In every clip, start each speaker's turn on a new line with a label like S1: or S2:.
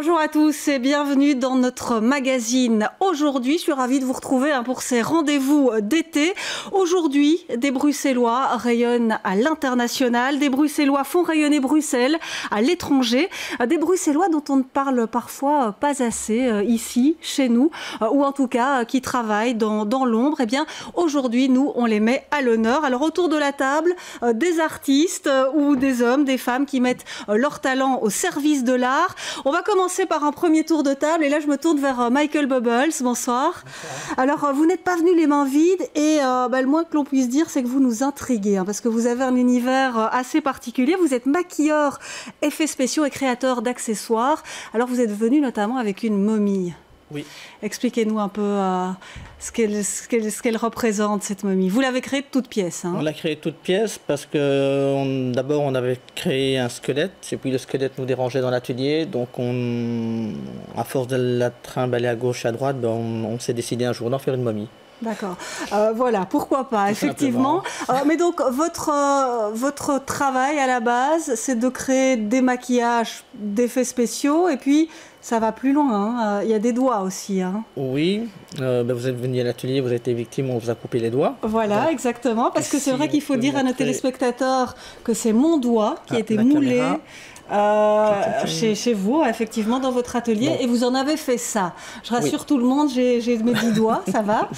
S1: Bonjour à tous et bienvenue dans notre magazine. Aujourd'hui, je suis ravie de vous retrouver pour ces rendez-vous d'été. Aujourd'hui, des Bruxellois rayonnent à l'international, des Bruxellois font rayonner Bruxelles à l'étranger, des Bruxellois dont on ne parle parfois pas assez ici, chez nous, ou en tout cas qui travaillent dans l'ombre. Eh bien, aujourd'hui, nous, on les met à l'honneur. Alors, autour de la table, des artistes ou des hommes, des femmes qui mettent leur talent au service de l'art. On va commencer par un premier tour de table et là je me tourne vers Michael Bubbles. Bonsoir. Alors vous n'êtes pas venu les mains vides et le moins que l'on puisse dire c'est que vous nous intriguez parce que vous avez un univers assez particulier. Vous êtes maquilleur, effets spéciaux et créateur d'accessoires. Alors vous êtes venu notamment avec une momie.
S2: Oui.
S1: Expliquez-nous un peu ce qu'elle représente, cette momie. Vous l'avez créée de toutes pièces.
S2: On l'a créée de toutes pièces parce que d'abord on avait créé un squelette et puis le squelette nous dérangeait dans l'atelier. Donc à force de la trimballer à gauche et à droite, on s'est décidé un jour d'en faire une momie.
S1: D'accord. Voilà, pourquoi pas, effectivement. Mais donc, votre travail à la base, c'est de créer des maquillages, d'effets spéciaux, et puis ça va plus loin. Il y a des doigts aussi.
S2: Oui, vous êtes venu à l'atelier, vous avez été victime, on vous a coupé les doigts.
S1: Voilà, donc, exactement, parce que c'est vrai qu'il faut dire à nos téléspectateurs que c'est mon doigt qui a été moulé. Chez vous, effectivement, dans votre atelier, et vous en avez fait ça. Je rassure tout le monde, j'ai mes 10 doigts, ça va.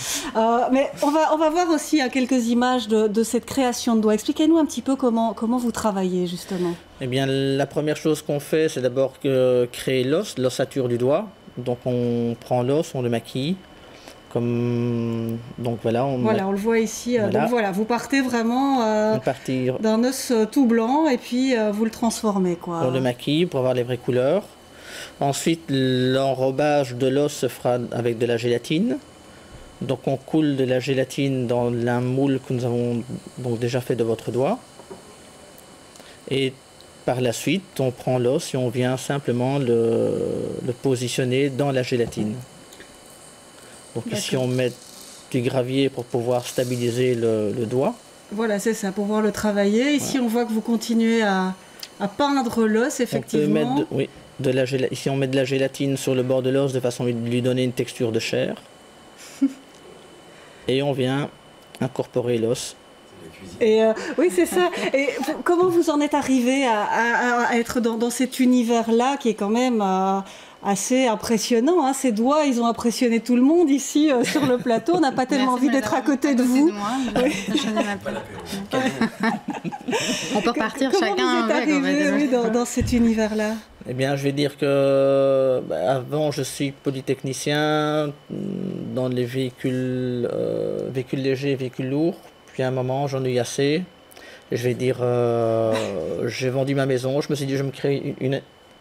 S1: Mais on va voir aussi quelques images de cette création de doigts. Expliquez-nous un petit peu comment vous travaillez, justement.
S2: Eh bien, la première chose qu'on fait, c'est d'abord créer l'ossature du doigt. Donc, on prend l'os, on le maquille. Donc voilà, on
S1: le voit ici. Voilà. Donc voilà, vous partez vraiment d'un os tout blanc et puis vous le transformez, quoi.
S2: On le maquille pour avoir les vraies couleurs. Ensuite, l'enrobage de l'os se fera avec de la gélatine. Donc on coule de la gélatine dans un moule que nous avons donc déjà fait de votre doigt. Et par la suite, on prend l'os et on vient simplement le positionner dans la gélatine. Donc ici on met du gravier pour pouvoir stabiliser le doigt.
S1: Voilà, c'est ça, pour pouvoir le travailler. Ici on voit que vous continuez à peindre l'os, effectivement.
S2: On peut mettre, ici on met de la gélatine sur le bord de l'os de façon à lui donner une texture de chair. Et on vient incorporer l'os.
S1: Et oui, c'est ça. Et comment vous en êtes arrivé à être dans cet univers-là qui est quand même assez impressionnant, Ces doigts, ils ont impressionné tout le monde ici sur le plateau. On n'a pas tellement envie d'être à côté de vous.
S3: On peut repartir chacun.
S1: Comment vous êtes arrivé dans cet univers-là?
S2: Eh bien, je vais dire que avant, je suis polytechnicien dans les véhicules légers, véhicules lourds. Puis à un moment, j'en ai eu assez. Je vais dire, j'ai vendu ma maison. Je me suis dit, je me crée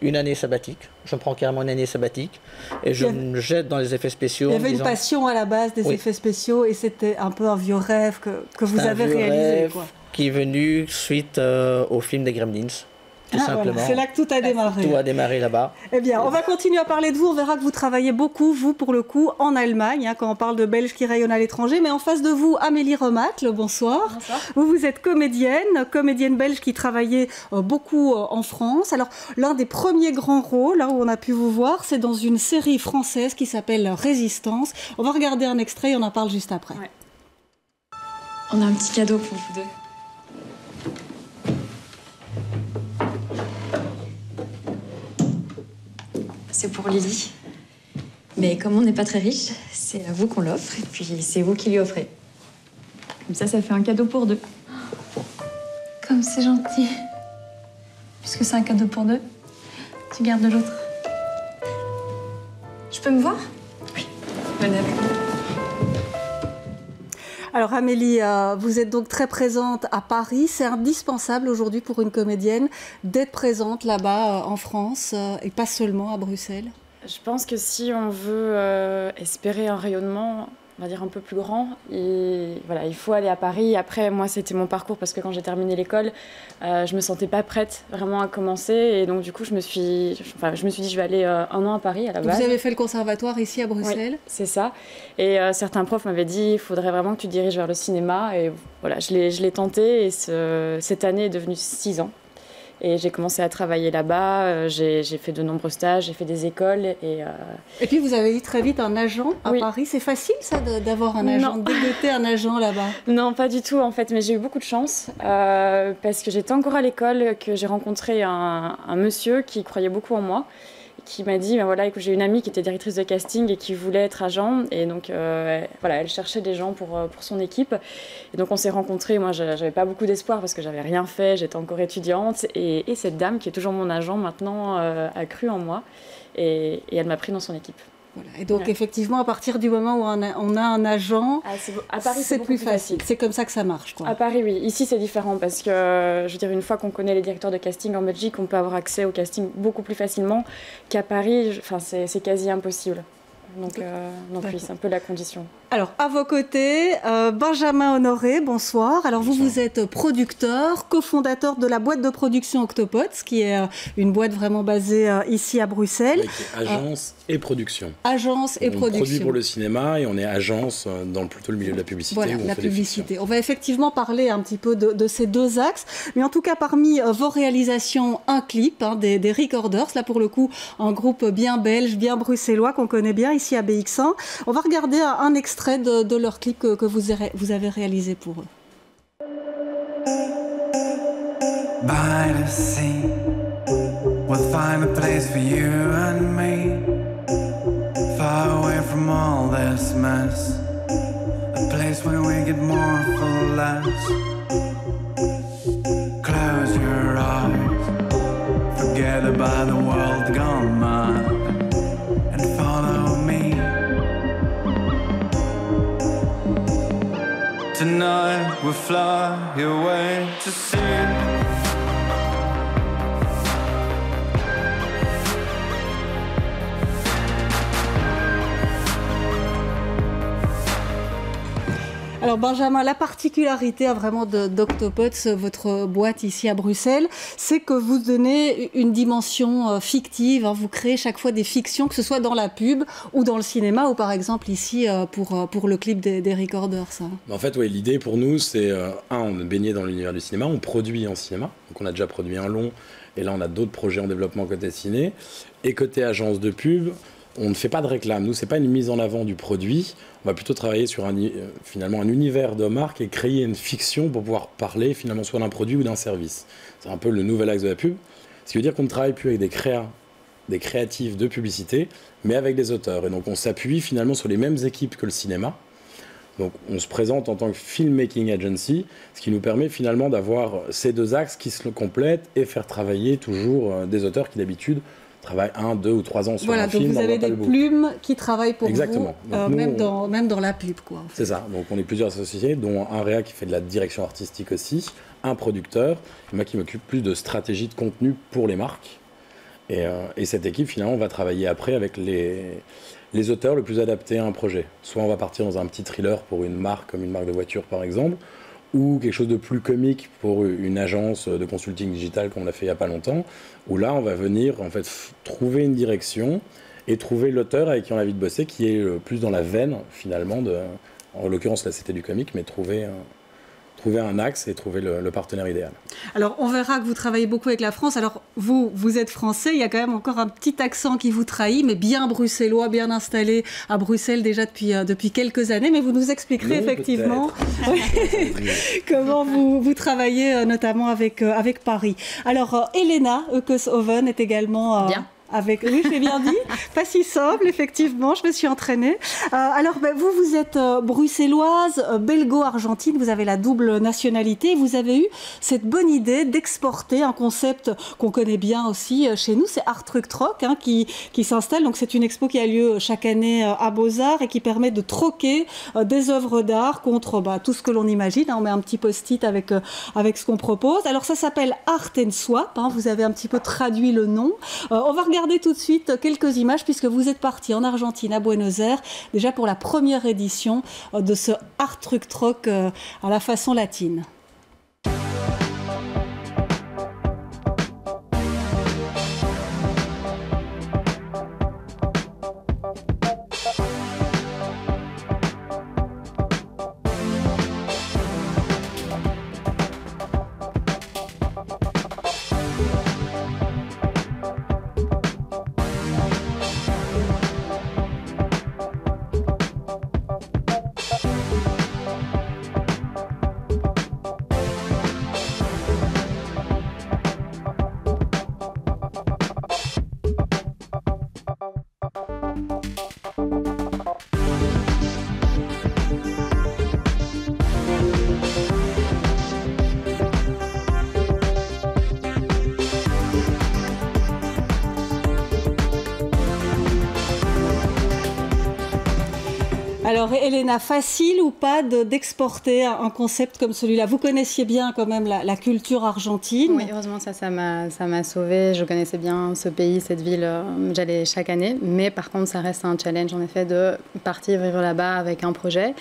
S2: une année sabbatique. Je me prends carrément une année sabbatique et je me jette dans les effets spéciaux.
S1: Il y avait une passion à la base des effets spéciaux et c'était un peu un vieux rêve que vous avez réalisé.
S2: Qui est venu suite au film des Gremlins. Tout simplement.
S1: Voilà. C'est là que tout a démarré.
S2: Tout a démarré là-bas.
S1: Eh bien, on va continuer à parler de vous. On verra que vous travaillez beaucoup, vous, pour le coup, en Allemagne, quand on parle de Belges qui rayonnent à l'étranger. Mais en face de vous, Amélie Remacle, bonsoir.
S4: Bonsoir.
S1: Vous êtes comédienne belge qui travaillait beaucoup en France. Alors, l'un des premiers grands rôles, là où on a pu vous voir, c'est dans une série française qui s'appelle Résistance. On va regarder un extrait et on en parle juste après.
S4: Ouais. On a un petit cadeau pour vous deux. C'est pour Lily. Mais comme on n'est pas très riche, c'est à vous qu'on l'offre et puis c'est vous qui lui offrez. Comme ça fait un cadeau pour deux. Comme c'est gentil. Puisque c'est un cadeau pour deux, tu gardes l'autre. Je peux me voir? Oui. Venez avec moi.
S1: Alors Amélie, vous êtes donc très présente à Paris. C'est indispensable aujourd'hui pour une comédienne d'être présente là-bas en France et pas seulement à Bruxelles.
S5: Je pense que si on veut espérer un rayonnement, on va dire un peu plus grand, voilà, il faut aller à Paris. Après, moi, c'était mon parcours parce que quand j'ai terminé l'école, je me sentais pas prête vraiment à commencer. Et donc, du coup, je me suis dit, je vais aller un an à Paris à la base.
S1: Vous avez fait le conservatoire ici à Bruxelles?
S5: Oui, c'est ça. Et certains profs m'avaient dit, il faudrait vraiment que tu te diriges vers le cinéma. Et voilà, je l'ai tenté et cette année est devenue 6 ans. Et j'ai commencé à travailler là-bas, j'ai fait de nombreux stages, j'ai fait des écoles.
S1: Et puis vous avez eu très vite un agent à Paris. C'est facile ça d'avoir un agent, de dégoter un agent là-bas?
S5: Non, pas du tout en fait, mais j'ai eu beaucoup de chance parce que j'étais encore à l'école, que j'ai rencontré un monsieur qui croyait beaucoup en moi, qui m'a dit, ben voilà, écoute, j'ai une amie qui était directrice de casting et qui voulait être agent. Et donc, voilà, elle cherchait des gens pour son équipe. Et donc, on s'est rencontrés. Moi, j'avais pas beaucoup d'espoir parce que j'avais rien fait. J'étais encore étudiante. Et cette dame, qui est toujours mon agent maintenant, a cru en moi. Et elle m'a pris dans son équipe.
S1: Voilà. Et donc, effectivement, à partir du moment où on a un agent,
S5: à Paris, c'est
S1: plus facile. C'est comme ça que ça marche, quoi.
S5: À Paris, oui. Ici, c'est différent parce que, je veux dire, une fois qu'on connaît les directeurs de casting en Belgique, on peut avoir accès au casting beaucoup plus facilement qu'à Paris. Enfin, c'est quasi impossible. Donc oui, c'est un peu la condition.
S1: Alors, à vos côtés, Benjamin Honoré, bonsoir. Alors, vous êtes producteur, cofondateur de la boîte de production Octopods, qui est une boîte vraiment basée ici à Bruxelles.
S6: Avec agence et production.
S1: Agence et production.
S6: On produit pour le cinéma et on est agence dans plutôt le milieu de la publicité.
S1: Voilà, la publicité. On va effectivement parler un petit peu de ces deux axes. Mais en tout cas, parmi vos réalisations, un clip, des Recorders, là pour le coup, un groupe bien belge, bien bruxellois, qu'on connaît bien ici à BX1. On va regarder un extrait de leur clip que vous avez réalisé pour eux.
S7: By the sea, we'll find a place for you and me, far away from all this mess, a place where we get more for less. Close your eyes, forget about the world gone mad, and follow me. Tonight we'll fly away to sea.
S1: Alors Benjamin, la particularité vraiment d'Octopods, votre boîte ici à Bruxelles, c'est que vous donnez une dimension fictive, vous créez chaque fois des fictions, que ce soit dans la pub ou dans le cinéma, ou par exemple ici pour le clip des Recorders.
S6: En fait, ouais, l'idée pour nous, c'est, on est baigné dans l'univers du cinéma, on produit en cinéma, donc on a déjà produit un long, et là on a d'autres projets en développement côté ciné, et côté agence de pub, on ne fait pas de réclame. Nous, c'est pas une mise en avant du produit. On va plutôt travailler sur finalement un univers de marque et créer une fiction pour pouvoir parler finalement soit d'un produit ou d'un service. C'est un peu le nouvel axe de la pub. Ce qui veut dire qu'on ne travaille plus avec des créatifs de publicité, mais avec des auteurs. Et donc, on s'appuie finalement sur les mêmes équipes que le cinéma. Donc, on se présente en tant que filmmaking agency, ce qui nous permet finalement d'avoir ces deux axes qui se complètent et faire travailler toujours des auteurs qui d'habitude travaillent 1, 2 ou 3 ans sur un film.
S1: Voilà, donc vous avez des plumes qui travaillent pour
S6: Exactement.
S1: vous, même dans la pub, quoi.
S6: C'est ça, donc on est plusieurs associés, dont un réa qui fait de la direction artistique aussi, un producteur, et moi qui m'occupe plus de stratégie de contenu pour les marques. Et cette équipe, finalement, va travailler après avec les auteurs le plus adaptés à un projet. Soit on va partir dans un petit thriller pour une marque, comme une marque de voiture par exemple, ou quelque chose de plus comique pour une agence de consulting digital comme on l'a fait il n'y a pas longtemps, où là on va venir en fait trouver une direction et trouver l'auteur avec qui on a envie de bosser, qui est plus dans la veine finalement, en l'occurrence là c'était du comique, mais trouver un axe et trouver le partenaire idéal.
S1: Alors, on verra que vous travaillez beaucoup avec la France. Alors, vous êtes français, il y a quand même encore un petit accent qui vous trahit, mais bien bruxellois, bien installé à Bruxelles déjà depuis quelques années. Mais vous nous expliquerez effectivement comment vous travaillez notamment avec Paris. Alors, Elena Eukeshoven est également...
S3: Bien.
S1: Oui, j'ai bien dit. Pas si simple, effectivement, je me suis entraînée. Alors, vous êtes bruxelloise, belgo-argentine, vous avez la double nationalité. Vous avez eu cette bonne idée d'exporter un concept qu'on connaît bien aussi chez nous, c'est Art Truc Troc, qui s'installe. Donc, c'est une expo qui a lieu chaque année à Beaux-Arts et qui permet de troquer des œuvres d'art contre tout ce que l'on imagine. On met un petit post-it avec ce qu'on propose. Alors, ça s'appelle Art and Swap. Vous avez un petit peu traduit le nom. On va regarder tout de suite quelques images puisque vous êtes parti en Argentine, à Buenos Aires, déjà pour la première édition de ce Art Truc Troc à la façon latine. Alors, Elena, facile ou pas d'exporter un concept comme celui-là? Vous connaissiez bien quand même la culture argentine.
S3: Oui, heureusement, ça m'a sauvée. Je connaissais bien ce pays, cette ville. J'allais chaque année. Mais par contre, ça reste un challenge, en effet, de partir vivre là-bas avec un projet.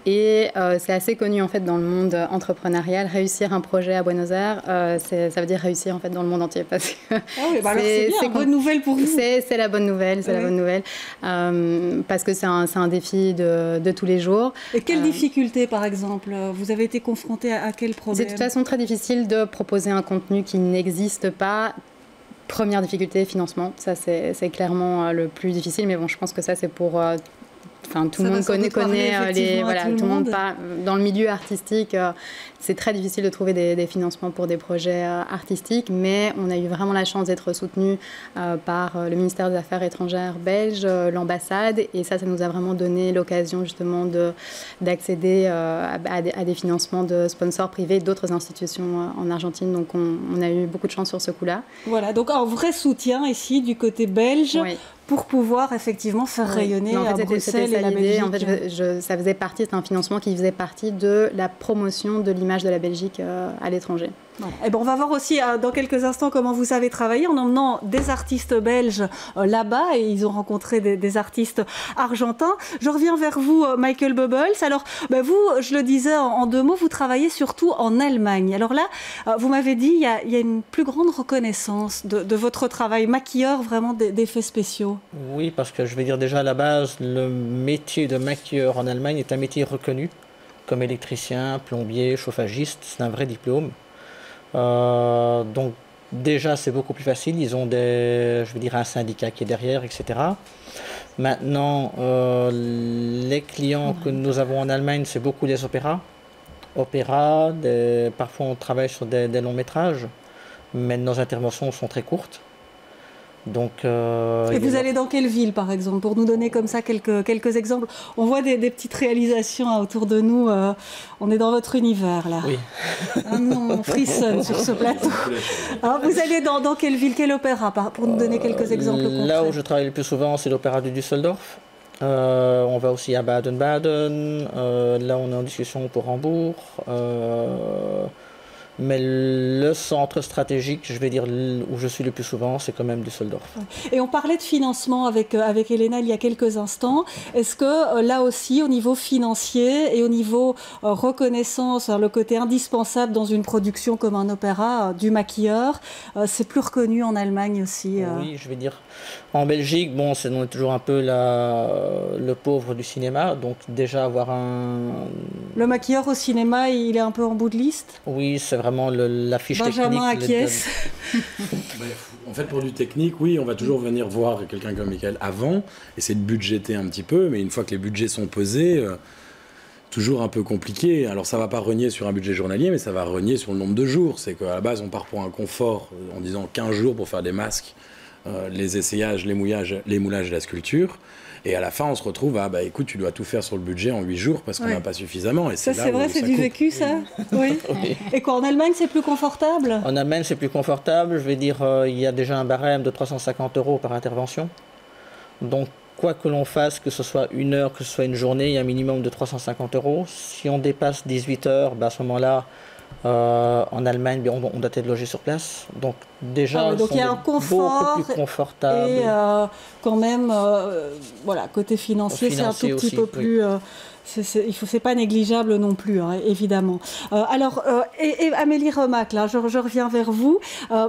S3: Et c'est assez connu, en fait, dans le monde entrepreneurial. Réussir un projet à Buenos Aires, ça veut dire réussir, en fait, dans le monde entier. Parce que
S1: oui, bah alors c'est bien, bonne nouvelle pour vous.
S3: C'est la bonne nouvelle, c'est la bonne nouvelle. Parce que c'est un défi de tous les jours.
S1: Et quelles difficultés, par exemple? Vous avez été confronté à quel problème?
S3: C'est de toute façon très difficile de proposer un contenu qui n'existe pas. Première difficulté, financement. Ça, c'est clairement le plus difficile. Mais bon, je pense que ça, c'est pour... tout le monde connaît les... Voilà, tout le monde pas, dans le milieu artistique, c'est très difficile de trouver des financements pour des projets artistiques, mais on a eu vraiment la chance d'être soutenu par le ministère des Affaires étrangères belge, l'ambassade, et ça nous a vraiment donné l'occasion justement d'accéder à des financements de sponsors privés d'autres institutions en Argentine. Donc on a eu beaucoup de chance sur ce coup-là.
S1: Voilà, donc un vrai soutien ici du côté belge. Oui. Pour pouvoir effectivement faire rayonner à Bruxelles et la Belgique.
S3: En fait, ça faisait partie, c'est un financement qui faisait partie de la promotion de l'image de la Belgique à l'étranger.
S1: Voilà. Et bon, on va voir aussi dans quelques instants comment vous avez travaillé en emmenant des artistes belges là-bas, et ils ont rencontré des artistes argentins. Je reviens vers vous, Michael Bubbles. Alors, vous, je le disais en deux mots, vous travaillez surtout en Allemagne. Alors là, vous m'avez dit, il y a une plus grande reconnaissance de votre travail, maquilleur vraiment d'effets spéciaux.
S2: Oui, parce que je vais dire déjà à la base, le métier de maquilleur en Allemagne est un métier reconnu, comme électricien, plombier, chauffagiste, c'est un vrai diplôme. Donc déjà c'est beaucoup plus facile, ils ont un syndicat qui est derrière, etc. Maintenant, les clients que nous avons en Allemagne, c'est beaucoup des opéras. Parfois on travaille sur des longs métrages, mais nos interventions sont très courtes. Donc,
S1: et vous allez dans quelle ville, par exemple, pour nous donner comme ça quelques exemples? On voit des petites réalisations autour de nous. On est dans votre univers, là.
S2: Oui.
S1: On frissonne sur ce plateau. Alors, vous allez dans quelle ville, quel opéra, pour nous donner quelques exemples concrets?
S2: Là où je travaille le plus souvent, c'est l'opéra de Düsseldorf. On va aussi à Baden-Baden. Là, on est en discussion pour Hambourg. Mais le centre stratégique, je vais dire, où je suis le plus souvent, c'est quand même Düsseldorf.
S1: Et on parlait de financement avec Elena il y a quelques instants. Est-ce que là aussi, au niveau financier et au niveau reconnaissance, le côté indispensable dans une production comme un opéra du maquilleur, c'est plus reconnu en Allemagne aussi?
S2: Oui, je vais dire. En Belgique, on est toujours un peu le pauvre du cinéma. Donc déjà avoir
S1: Le maquilleur au cinéma, il est un peu en bout de liste?
S2: Oui, c'est vraiment la fiche technique.
S1: Benjamin acquiesce.
S6: En fait, pour du technique, oui, on va toujours venir voir quelqu'un comme Michael avant, essayer de budgéter un petit peu, mais une fois que les budgets sont posés, toujours un peu compliqué. Alors ça va pas rogner sur un budget journalier, mais ça va rogner sur le nombre de jours. C'est qu'à la base, on part pour un confort en disant 15 jours pour faire des masques, les essayages, les moulages et la sculpture. Et à la fin, on se retrouve écoute, tu dois tout faire sur le budget en 8 jours parce qu'on n'a pas suffisamment. Et
S1: ça, c'est vrai, c'est du vécu, ça? Oui. Oui. Et quoi, en Allemagne, c'est plus confortable?
S2: En Allemagne, c'est plus confortable. Je vais dire, il y a déjà un barème de 350 € par intervention. Donc, quoi que l'on fasse, que ce soit une heure, que ce soit une journée, il y a un minimum de 350 €. Si on dépasse 18 heures, à ce moment-là, en Allemagne, on doit être logé sur place. Donc déjà,
S1: donc il y a un confort
S2: beaucoup plus confortable.
S1: Et quand même, côté financier, c'est un tout petit peu plus... c'est pas négligeable non plus, évidemment. Alors, Amélie Remac, là, je reviens vers vous.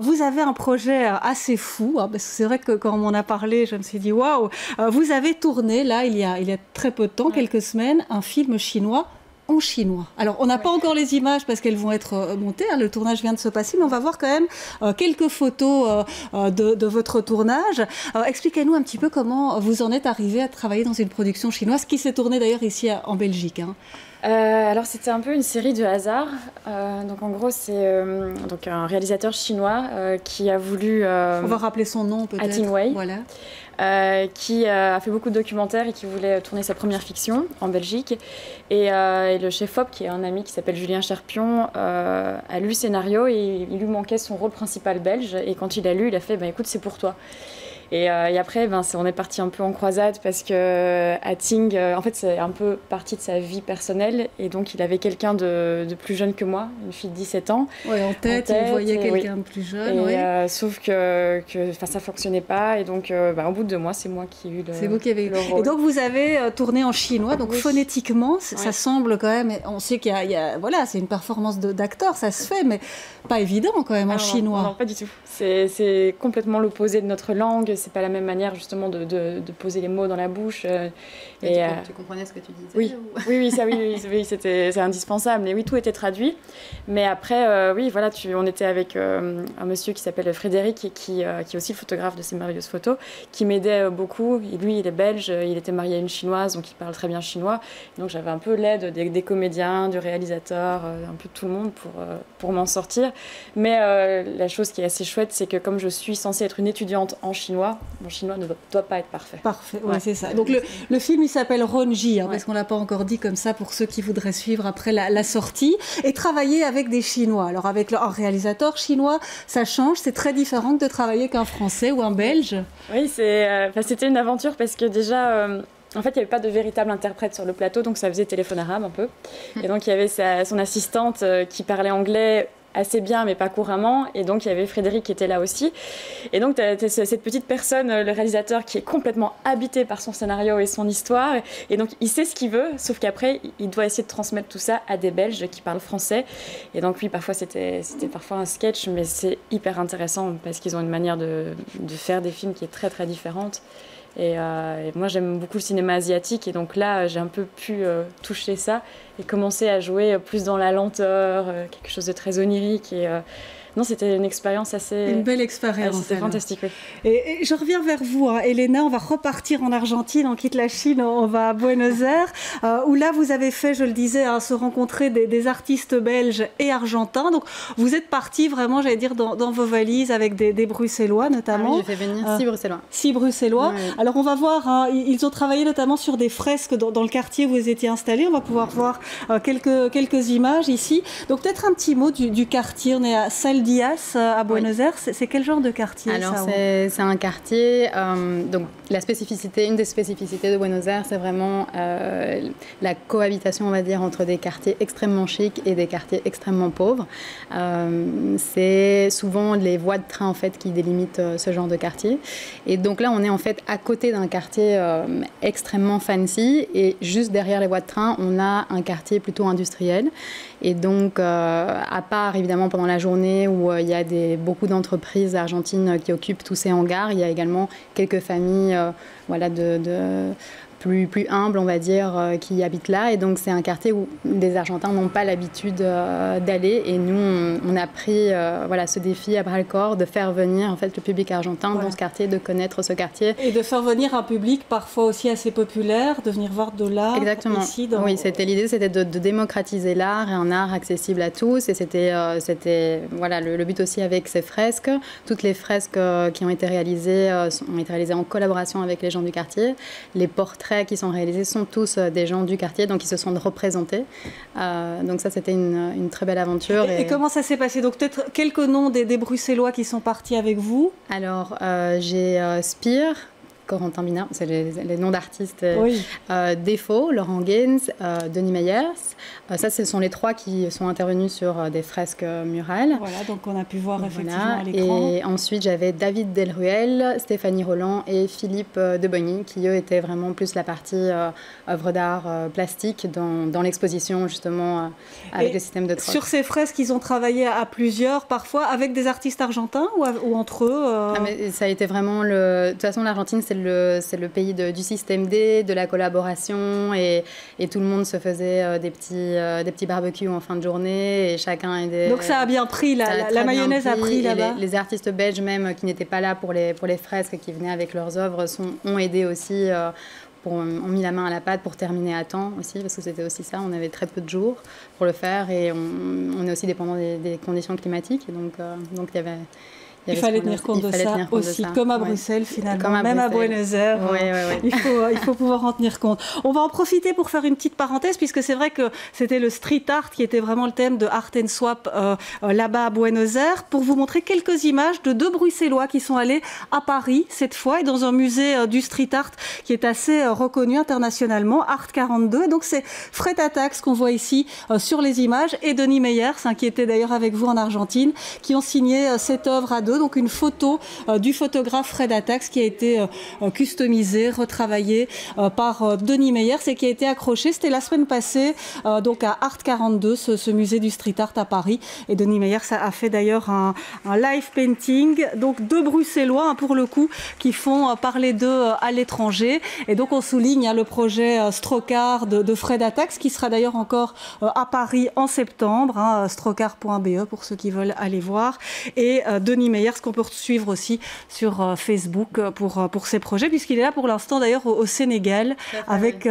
S1: Vous avez un projet assez fou, parce que c'est vrai que quand on en a parlé, je me suis dit, waouh, vous avez tourné, là, il y a très peu de temps, quelques semaines, un film chinois en chinois. Alors, on n'a pas encore les images parce qu'elles vont être montées. Le tournage vient de se passer, mais on va voir quand même quelques photos de votre tournage. Expliquez-nous un petit peu comment vous en êtes arrivé à travailler dans une production chinoise qui s'est tournée d'ailleurs ici en Belgique.
S5: Alors c'était un peu une série de hasard. Donc en gros c'est donc un réalisateur chinois qui a voulu...
S1: on va rappeler son nom peut-être.
S5: Tin Wei.
S1: Voilà.
S5: Qui a fait beaucoup de documentaires et qui voulait tourner sa première fiction en Belgique. Et le chef-op, qui est un ami qui s'appelle Julien Cherpion, a lu le scénario et il lui manquait son rôle principal belge. Et quand il a lu, il a fait écoute, c'est pour toi. Et après, on est parti un peu en croisade parce que Hating, en fait, c'est un peu partie de sa vie personnelle. Et donc, il avait quelqu'un de plus jeune que moi, une fille de 17 ans.
S1: Oui, en tête, il voyait quelqu'un de plus jeune.
S5: Sauf que ça ne fonctionnait pas. Et donc, au bout de 2 mois, c'est moi qui ai eu
S1: c'est vous qui avez eu
S5: le rôle.
S1: Et donc, vous avez tourné en chinois. Donc, phonétiquement, ça semble quand même... On sait qu'il y a voilà, c'est une performance d'acteur, ça se fait, mais pas évident quand même en chinois.
S5: Non, pas du tout. C'est complètement l'opposé de notre langue. C'est pas la même manière justement de poser les mots dans la bouche.
S3: Tu comprenais ce que tu disais?
S5: Oui, c'est indispensable. Et oui, tout était traduit. Mais après, on était avec un monsieur qui s'appelle Frédéric et qui est aussi le photographe de ces merveilleuses photos, qui m'aidait beaucoup. Et lui, il est belge, il était marié à une chinoise, donc il parle très bien chinois. Donc j'avais un peu l'aide des comédiens, du réalisateur, un peu de tout le monde pour m'en sortir. Mais la chose qui est assez chouette, c'est que comme je suis censée être une étudiante en chinois, mon chinois ne doit pas être parfait.
S1: Parfait, ouais, c'est ça. Donc le film, il s'appelle Ronji, parce qu'on ne l'a pas encore dit comme ça pour ceux qui voudraient suivre après la sortie, et travailler avec des Chinois. Alors avec un réalisateur chinois, ça change, c'est très différent que de travailler qu'un Français ou un Belge.
S5: Oui, c'était une aventure parce que déjà... En fait, il n'y avait pas de véritable interprète sur le plateau, donc ça faisait téléphone arabe un peu. Et donc, il y avait son assistante qui parlait anglais assez bien, mais pas couramment. Et donc, il y avait Frédéric qui était là aussi. Et donc, tu as cette petite personne, le réalisateur, qui est complètement habité par son scénario et son histoire. Et donc, il sait ce qu'il veut, sauf qu'après, il doit essayer de transmettre tout ça à des Belges qui parlent français. Et donc, oui, parfois, c'était parfois un sketch, mais c'est hyper intéressant parce qu'ils ont une manière de faire des films qui est très, très différente. Et moi, j'aime beaucoup le cinéma asiatique. Et donc là, j'ai un peu pu toucher ça et commencer à jouer plus dans la lenteur, quelque chose de très onirique. Et non, c'était une expérience assez...
S1: Une belle expérience.
S5: C'était fantastique, oui.
S1: Et je reviens vers vous, Elena. On va repartir en Argentine, on quitte la Chine, on va à Buenos Aires, où là, vous avez fait, je le disais, se rencontrer des artistes belges et argentins. Donc, vous êtes partis vraiment, j'allais dire, dans vos valises avec des Bruxellois, notamment.
S3: Ah oui, j'ai fait venir 6 Bruxellois.
S1: 6 Bruxellois.
S3: Oui.
S1: Alors, on va voir, ils ont travaillé notamment sur des fresques dans le quartier où vous étiez installés. On va pouvoir voir quelques images ici. Donc, peut-être un petit mot du quartier. On est à Saldias, à Buenos Aires. C'est quel genre de quartier?
S3: Alors, c'est un quartier... donc, une des spécificités de Buenos Aires, c'est vraiment la cohabitation, on va dire, entre des quartiers extrêmement chics et des quartiers extrêmement pauvres. C'est souvent les voies de train, en fait, qui délimitent ce genre de quartier. Et donc là, on est en fait à côté d'un quartier extrêmement fancy. Et juste derrière les voies de train, on a un quartier plutôt industriel. Et donc, à part, évidemment, pendant la journée où il y a beaucoup d'entreprises argentines qui occupent tous ces hangars, il y a également quelques familles plus humbles, on va dire, qui habitent là. Et donc, c'est un quartier où les Argentins n'ont pas l'habitude d'aller. Et nous, on a pris ce défi à bras-le-corps de faire venir en fait, le public argentin dans ce quartier, de connaître ce quartier.
S1: Et de faire venir un public parfois aussi assez populaire, de venir voir de l'art.
S3: Exactement.
S1: Ici,
S3: Oui, l'idée, c'était de démocratiser l'art et un art accessible à tous. Et c'était le but aussi avec ces fresques. Toutes les fresques qui ont été réalisées en collaboration avec les gens du quartier. Les portraits qui sont réalisés sont tous des gens du quartier, donc ils se sont représentés. Donc ça, c'était une très belle aventure.
S1: Et comment ça s'est passé? Donc peut-être quelques noms des Bruxellois qui sont partis avec vous.
S3: Alors, j'ai Spire, Corentin Binard, c'est les noms d'artistes.
S1: Oui.
S3: Défaut, Laurent Gaines, Denis Meyers. Ça, ce sont les 3 qui sont intervenus sur des fresques murales.
S1: Voilà, donc on a pu voir effectivement à l'écran.
S3: Et ensuite, j'avais David Delruel, Stéphanie Roland et Philippe Debogny, qui eux étaient vraiment plus la partie œuvre d'art plastique dans l'exposition, justement, avec le système de troc.
S1: Sur ces fresques, ils ont travaillé à plusieurs, parfois avec des artistes argentins ou entre eux
S3: mais ça a été vraiment de toute façon, l'Argentine, c'est le pays du système D, de la collaboration, et tout le monde se faisait des petits barbecues en fin de journée, et chacun aidait.
S1: Donc ça a bien pris, la mayonnaise a pris là-bas.
S3: Les artistes belges même, qui n'étaient pas là pour les fresques, qui venaient avec leurs œuvres, ont aidé aussi, ont mis la main à la pâte pour terminer à temps aussi, parce que c'était aussi ça, on avait très peu de jours pour le faire, et on est aussi dépendant des conditions climatiques, et donc il
S1: Il fallait tenir compte de ça aussi, comme à Bruxelles finalement, même à Buenos Aires. Il faut pouvoir en tenir compte. On va en profiter pour faire une petite parenthèse, puisque c'est vrai que c'était le street art qui était vraiment le thème de Art and Swap là-bas à Buenos Aires, pour vous montrer quelques images de 2 Bruxellois qui sont allés à Paris cette fois, et dans un musée du street art qui est assez reconnu internationalement, Art 42. Et donc c'est Fred Atax qu'on voit ici sur les images, et Denis Meyers, qui était d'ailleurs avec vous en Argentine, qui ont signé cette œuvre à 2. Donc une photo du photographe Fred Atax qui a été customisée, retravaillée par Denis Meyers et qui a été accrochée. C'était la semaine passée donc à Art 42, ce musée du street art à Paris. Et Denis Meyers a fait d'ailleurs un live painting. Donc 2 Bruxellois pour le coup qui font parler d'eux à l'étranger. Et donc on souligne le projet Strocar de Fred Atax qui sera d'ailleurs encore à Paris en septembre. Strocar.be pour ceux qui veulent aller voir. Et Denis Meyers qu'on peut suivre aussi sur Facebook pour ses projets, puisqu'il est là pour l'instant d'ailleurs au Sénégal avec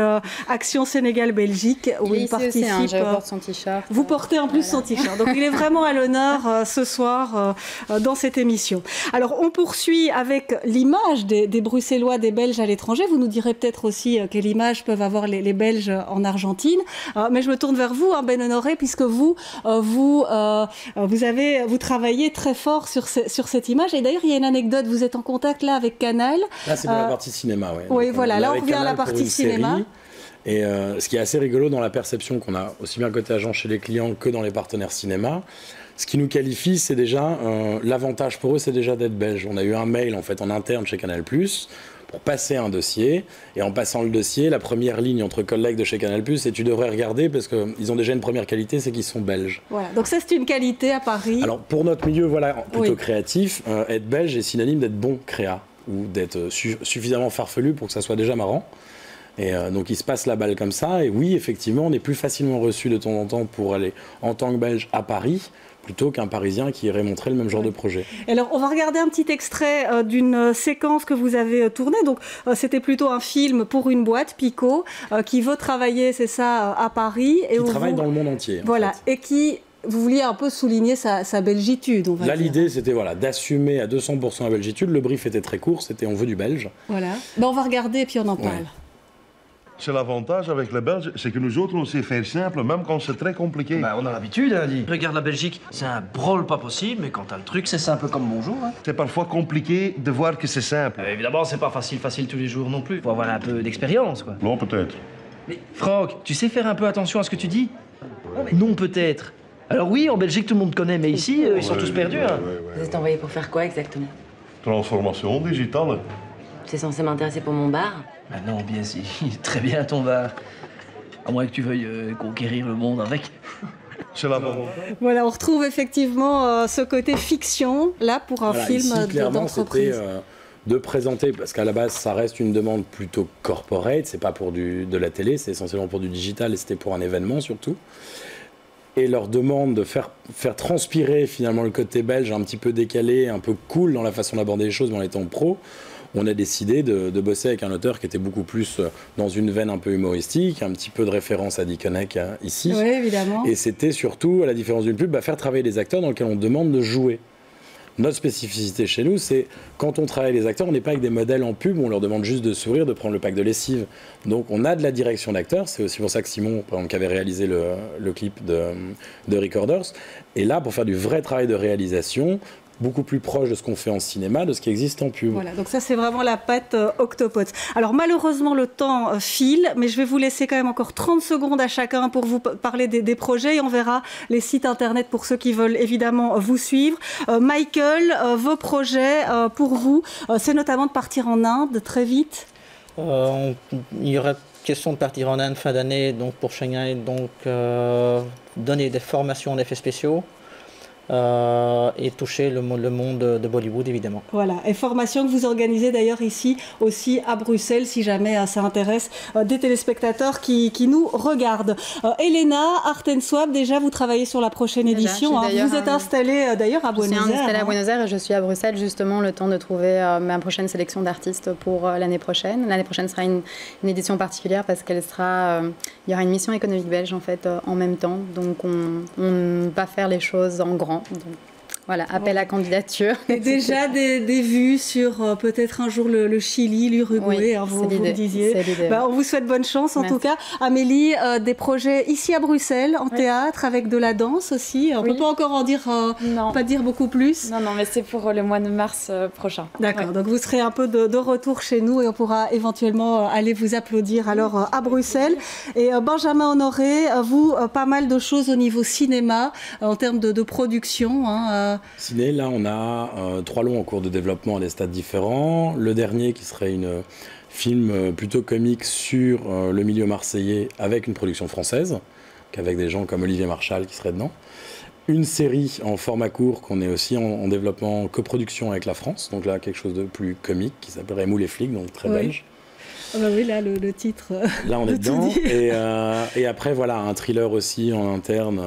S1: Action Sénégal-Belgique où il participe.
S3: Aussi, je porte son t-shirt.
S1: Vous portez en plus son t-shirt, donc il est vraiment à l'honneur ce soir dans cette émission. Alors on poursuit avec l'image des Bruxellois, des Belges à l'étranger. Vous nous direz peut-être aussi quelle image peuvent avoir les Belges en Argentine, mais je me tourne vers vous, Ben Honoré, puisque vous travaillez très fort sur cette image. Et d'ailleurs, il y a une anecdote, vous êtes en contact là avec Canal.
S6: Là, c'est pour la partie cinéma, oui.
S1: Oui, voilà, là on revient à la partie cinéma.
S6: Série. Et ce qui est assez rigolo dans la perception qu'on a aussi bien côté agent chez les clients que dans les partenaires cinéma, ce qui nous qualifie, c'est déjà, l'avantage pour eux, c'est déjà d'être belge. On a eu un mail en fait en interne chez Canal+, pour passer un dossier, et en passant le dossier, la première ligne entre collègues de chez Canal+, c'est tu devrais regarder parce qu'ils ont déjà une première qualité, c'est qu'ils sont belges.
S1: Voilà, donc ça c'est une qualité à Paris.
S6: Alors pour notre milieu, voilà, plutôt créatif, être belge est synonyme d'être bon créa, ou d'être suffisamment farfelu pour que ça soit déjà marrant. Et donc il se passe la balle comme ça, et oui, effectivement, on est plus facilement reçu de temps en temps pour aller en tant que belge à Paris, plutôt qu'un Parisien qui irait montrer le même genre de projet.
S1: Alors, on va regarder un petit extrait d'une séquence que vous avez tournée. Donc, c'était plutôt un film pour une boîte, Pico, qui veut travailler, c'est ça, à Paris.
S6: Et qui travaille dans le monde entier.
S1: Voilà, et qui... Vous vouliez un peu souligner sa belgitude, on va dire.
S6: Là, l'idée, c'était d'assumer à 200% la belgitude. Le brief était très court, c'était on veut du belge.
S1: Voilà. On va regarder et puis on en parle.
S8: C'est l'avantage avec les Belges, c'est que nous autres, on sait faire simple, même quand c'est très compliqué.
S9: Bah, on a l'habitude, hein, dit. Regarde la Belgique, c'est un brôle pas possible, mais quand t'as le truc, c'est simple comme bonjour. Hein.
S8: C'est parfois compliqué de voir que c'est simple.
S9: Évidemment, c'est pas facile tous les jours non plus. Faut avoir un peu d'expérience, quoi.
S8: Non, peut-être.
S9: Mais Franck, tu sais faire un peu attention à ce que tu dis? Non, peut-être. Alors oui, en Belgique, tout le monde connaît, mais ici, ils sont tous perdus. Hein.
S10: Vous êtes envoyé pour faire quoi exactement?
S8: Transformation digitale.
S10: C'est censé m'intéresser pour mon bar?
S9: Ah non, bien si. Très bien ton bar. À moins que tu veuilles conquérir le monde avec.
S8: C'est la
S1: Voilà, on retrouve effectivement ce côté fiction, là, pour un film d'entreprise.
S6: C'était de présenter, parce qu'à la base, ça reste une demande plutôt corporate, c'est pas pour de la télé, c'est essentiellement pour du digital, et c'était pour un événement surtout. Et leur demande de faire transpirer finalement le côté belge un petit peu décalé, un peu cool dans la façon d'aborder les choses, mais en étant pro, on a décidé de bosser avec un auteur qui était beaucoup plus dans une veine un peu humoristique, un petit peu de référence à Dick Honeck ici.
S1: Oui, évidemment.
S6: Et c'était surtout, à la différence d'une pub, faire travailler les acteurs dans lesquels on demande de jouer. Notre spécificité chez nous, c'est quand on travaille les acteurs, on n'est pas avec des modèles en pub où on leur demande juste de sourire, de prendre le pack de lessive. Donc on a de la direction d'acteurs. C'est aussi pour ça que Simon, par exemple, qui avait réalisé le clip de Recorders, est là pour faire du vrai travail de réalisation, beaucoup plus proche de ce qu'on fait en cinéma, de ce qui existe en pub.
S1: Voilà, donc ça c'est vraiment la patte Octopods. Alors malheureusement le temps file, mais je vais vous laisser quand même encore 30 secondes à chacun pour vous parler des projets et on verra les sites internet pour ceux qui veulent évidemment vous suivre. Michael, vos projets pour vous, c'est notamment de partir en Inde très vite.
S2: Il y aurait question de partir en Inde fin d'année, donc pour Shanghai, donc donner des formations en effets spéciaux. Et toucher le monde de Bollywood, évidemment.
S1: Voilà, et formation que vous organisez d'ailleurs ici aussi à Bruxelles, si jamais ça intéresse des téléspectateurs qui nous regardent. Elena, Art and Swap, déjà vous travaillez sur la prochaine édition. Vous êtes installée d'ailleurs à Buenos Aires.
S3: Je suis installée à Buenos Aires et je suis à Bruxelles justement le temps de trouver ma prochaine sélection d'artistes pour l'année prochaine. L'année prochaine sera une édition particulière parce qu'elle sera... il y aura une mission économique belge en fait en même temps, donc on va faire les choses en grand. Donc, Voilà, appel à candidature.
S1: Et déjà des vues sur peut-être un jour le Chili, l'Uruguay,
S3: Oui,
S1: vous le disiez. On vous souhaite bonne chance en tout cas. Amélie, des projets ici à Bruxelles, en théâtre, avec de la danse aussi. On ne peut pas encore en dire, pas dire beaucoup plus.
S5: Non, mais c'est pour le mois de mars prochain.
S1: D'accord, donc vous serez un peu de retour chez nous et on pourra éventuellement aller vous applaudir alors à Bruxelles. Et Benjamin Honoré, vous, pas mal de choses au niveau cinéma, en termes de production.
S6: Ciné, là, on a 3 longs en cours de développement à des stades différents. Le dernier qui serait un film plutôt comique sur le milieu marseillais avec une production française, avec des gens comme Olivier Marchal qui seraient dedans. Une série en format court qu'on est aussi en développement, coproduction avec la France. Donc là, quelque chose de plus comique qui s'appellerait Mou les flics, donc très belge.
S1: Ah bah oui, là, le titre.
S6: Là, on est dedans. Et après, voilà, un thriller aussi en interne,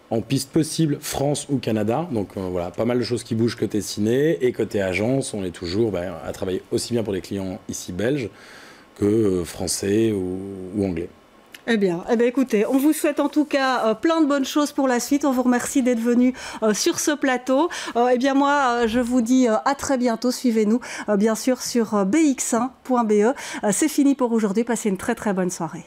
S6: en piste possible, France ou Canada. Donc voilà, pas mal de choses qui bougent côté ciné. Et côté agence, on est toujours à travailler aussi bien pour des clients ici belges que français ou anglais.
S1: Eh bien, écoutez, on vous souhaite en tout cas plein de bonnes choses pour la suite. On vous remercie d'être venu sur ce plateau. Eh bien, moi, je vous dis à très bientôt. Suivez-nous, bien sûr, sur bx1.be. C'est fini pour aujourd'hui. Passez une très, très bonne soirée.